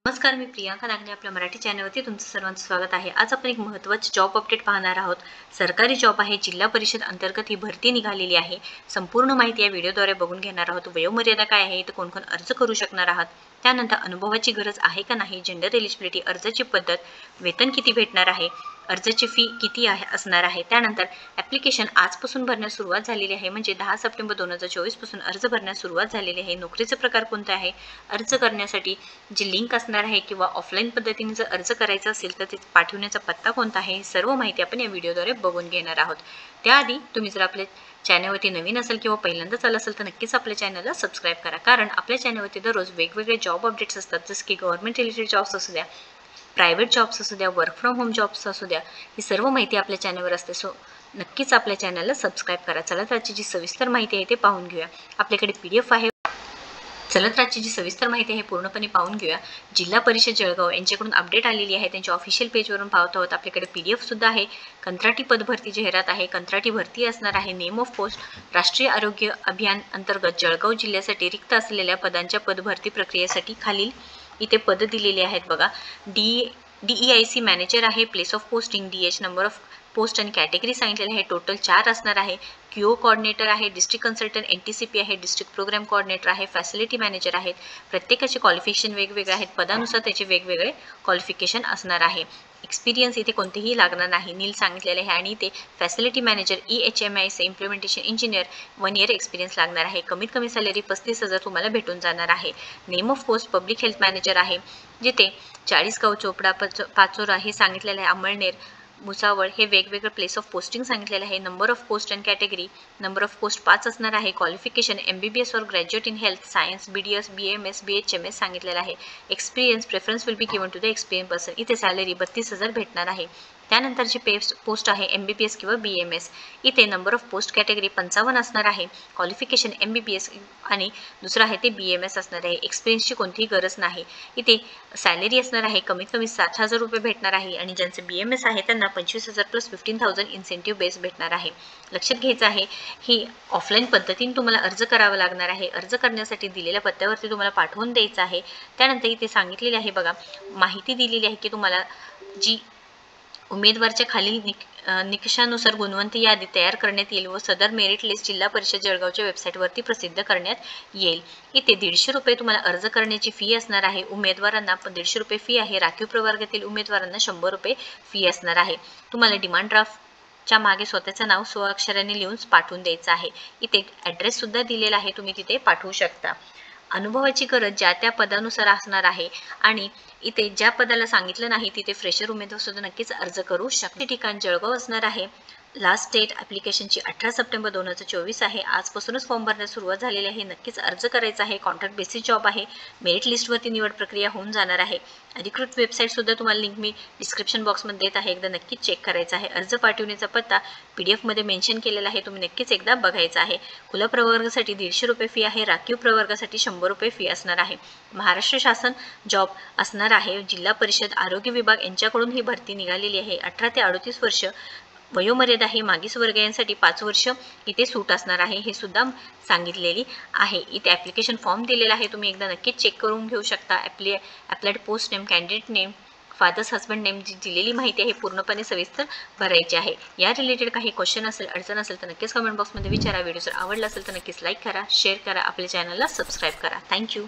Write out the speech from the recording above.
नमस्कार, मी प्रियांका नागणे आपल्या मराठी चॅनलवरती तुमचं सर्वांचं स्वागत आहे। आज आपण एक महत्त्वाची जॉब अपडेट पाहणार आहोत। सरकारी जॉब आहे, जिल्हा परिषद अंतर्गत ही भरती निघालेली आहे। संपूर्ण माहिती या व्हिडिओद्वारे बघून घेणार आहोत। वयोमर्यादा काय आहे, तर कोण अर्ज करू शकणार आहात, त्यानंतर अनुभवाची गरज आहे का नाही, जेंडर एलिजिबिलिटी, अर्जाची पद्धत, वेतन किती भेटणार आहे, अर्जाची फी किती आहे असणार आहे, त्यानंतर ॲप्लिकेशन आजपासून भरण्यास सुरुवात झालेली आहे, म्हणजे 10 सप्टेंबर 2024 पासून अर्ज भरण्यास सुरुवात झालेली आहे। नोकरीचे प्रकार कोणते आहे, अर्ज करण्यासाठी जी लिंक असणार आहे किंवा ऑफलाईन पद्धतीने जर अर्ज करायचा असेल तर ते पाठवण्याचा पत्ता कोणता आहे, सर्व माहिती आपण या व्हिडिओद्वारे बघून घेणार आहोत। त्याआधी तुम्ही जर आपल्या चॅनलवरती नवीन असेल किंवा पहिल्यांदाच आला असेल तर नक्कीच आपल्या चॅनलला सबस्क्राईब करा, कारण आपल्या चॅनलवरती दररोज वेगवेगळे जॉब अपडेट्स असतात, जसं की गव्हर्नमेंट रिलेटेड जॉब्स असू द्या, प्रायव्हेट जॉब्स असू द्या, वर्क फ्रॉम होम जॉब्स असू द्या, ही सर्व माहिती आपल्या चॅनलवर असते। सो नक्कीच आपल्या चॅनलला सबस्क्राईब करा। चला त्याची जी सविस्तर माहिती आहे ते पाहून घेऊया। आपल्याकडे PDF आहे। चलत राज्याची जी सविस्तर माहिती आहे पूर्णपणे पाहून घेऊया। जिल्हा परिषद जळगाव यांच्याकडून अपडेट आलेली आहे, त्यांच्या ऑफिशियल पेजवरून पाहत आहोत। आपल्याकडे PDF सुद्धा आहे। कंत्राटी पदभरती जाहिरात आहे, कंत्राटी भरती असणार आहे। नेम ऑफ पोस्ट, राष्ट्रीय आरोग्य अभियान अंतर्गत जळगाव जिल्ह्यासाठी रिक्त असलेल्या पदांच्या पदभरती प्रक्रियेसाठी खालील इथे पद दिलेली आहेत बघा। DEIC मॅनेजर आहे, place of posting DH, number of post आणि कॅटेगरी सांगितलेलं आहे, टोटल 4 असणार आहे। QO कोऑर्डिनेटर आहे, डिस्ट्रिक्ट कन्सल्टंट NTCP आहे, डिस्ट्रिक्ट प्रोग्राम कोऑर्डिनेटर आहे, फॅसिलिटी मॅनेजर आहेत। प्रत्येकाचे क्वालिफिकेशन वेगवेगळे आहेत, पदानुसार त्याचे वेगवेगळे क्वालिफिकेशन असणार आहे। एक्सपिरियन्स इथे कोणतेही लागणार नाही, नील सांगितलेले आहे। आणि इथे facility manager EHMIS implementation engineer 1 year experience लागणार आहे। कमीत कमी सॅलरी 35,000 तुम्हाला भेटून जाणार आहे। Name of post public health manager आहे, जिथे 40 गाव चोपडा पाचोरा हे सांगितलेलं आहे। अमळनेर भुसावळ हे वेगवेगळे प्लेस ऑफ पोस्टिंग सांगितलेलं आहे। Number of post and category, number of post 5 असणार आहे। क्वालिफिकेशन MBBS और graduate in health science, BDS BMS BHMS सांगितलेलं आहे। Experience preference will be given to the experience person. इथे सॅलरी 32,000 भेटणार आहे। त्यानंतरची पोस्ट आहे MBBS किंवा BMS, इथे नंबर ऑफ पोस्ट कॅटेगरी 55 असणार आहे। क्वालिफिकेशन MBBS आणि दुसरं आहे ते BMS असणार आहे। एक्सपिरियन्सची कोणतीही गरज नाही। इथे सॅलरी असणार आहे कमीत कमी 7,000 रुपये भेटणार आहे, आणि ज्यांचे BMS आहे त्यांना 25,000 प्लस 15,000 इन्सेंटिव्ह बेस भेटणार आहे। लक्षात घ्यायचं आहे, ही ऑफलाईन पद्धतीने तुम्हाला अर्ज करावा लागणार आहे। अर्ज करण्यासाठी दिलेल्या पत्त्यावरती तुम्हाला पाठवून द्यायचं आहे। त्यानंतर इथे सांगितलेले आहे बघा, माहिती दिलेली आहे की तुम्हाला जी उमेदवारच्या खालील निकषानुसार गुणवंत यादी तयार करण्यात येईल व सदर मेरिट लिस्ट जिल्हा परिषद जळगावच्या वेबसाईटवरती प्रसिद्ध करण्यात येईल। इथे 150 रुपये तुम्हाला अर्ज करण्याची फी असणार आहे। उमेदवारांना 150 रुपये फी आहे। राखीव प्रवर्गातील उमेदवारांना 100 रुपये फी असणार आहे। तुम्हाला डिमांड ड्राफ्टच्या मागे स्वतःचं नाव स्वअक्षराने लिहून पाठवून द्यायचं आहे। इथे ॲड्रेस सुद्धा दिलेला आहे, तुम्ही तिथे पाठवू शकता। अनुभवाची गरज ज्या त्या पदानुसार असणार आहे, आणि इथे ज्या पदाला सांगितलं नाही तिथे फ्रेशर उमेदवार सुद्धा नक्कीच अर्ज करू शकते। ठिकाण जळगाव असणार आहे। लास्ट डेट ॲप्लिकेशनची 18 सप्टेंबर 2024 आहे। आजपासूनच फॉर्म भरण्यास सुरुवात झालेली आहे, नक्कीच अर्ज करायचा आहे। कॉन्ट्रॅक्ट बेसिस जॉब आहे। मेरिट लिस्टवरती निवड प्रक्रिया होऊन जाणार आहे। अधिकृत वेबसाईटसुद्धा तुम्हाला लिंक मी डिस्क्रिप्शन बॉक्समध्ये देत आहे, एकदा नक्कीच चेक करायचा आहे। अर्ज पाठवण्याचा पत्ता PDF मध्ये मेन्शन केलेला आहे, तुम्ही नक्कीच एकदा बघायचा आहे। खुल्या प्रवर्गासाठी 150 रुपये फी आहे। राखीव प्रवर्गासाठी 100 रुपये फी असणार आहे। महाराष्ट्र शासन जॉब असणार आहे। जिल्हा परिषद आरोग्य विभाग यांच्याकडून ही भरती निघालेली आहे। 18 ते 38 वर्ष वयोमर्यादा ही मागास वर्गीयांसाठी 5 वर्ष इथे सूट असणार आहे, हे सुद्धा सांगितलेली आहे। इथे ॲप्लिकेशन फॉर्म दिलेला आहे, तुम्ही एकदा नक्कीच चेक करून घेऊ शकता। Applied post name, candidate name, father's husband name, जी दिलेली माहिती आहे पूर्णपणे सविस्तर भरायची आहे। या रिलेटेड काही क्वेश्चन असेल, अडचण असेल तर नक्कीच कमेंट बॉक्समध्ये विचारा। व्हिडिओ जर आवडला असेल तर नक्कीच लाईक करा, शेअर करा, आपल्या चॅनलला सबस्क्राईब करा। थँक्यू।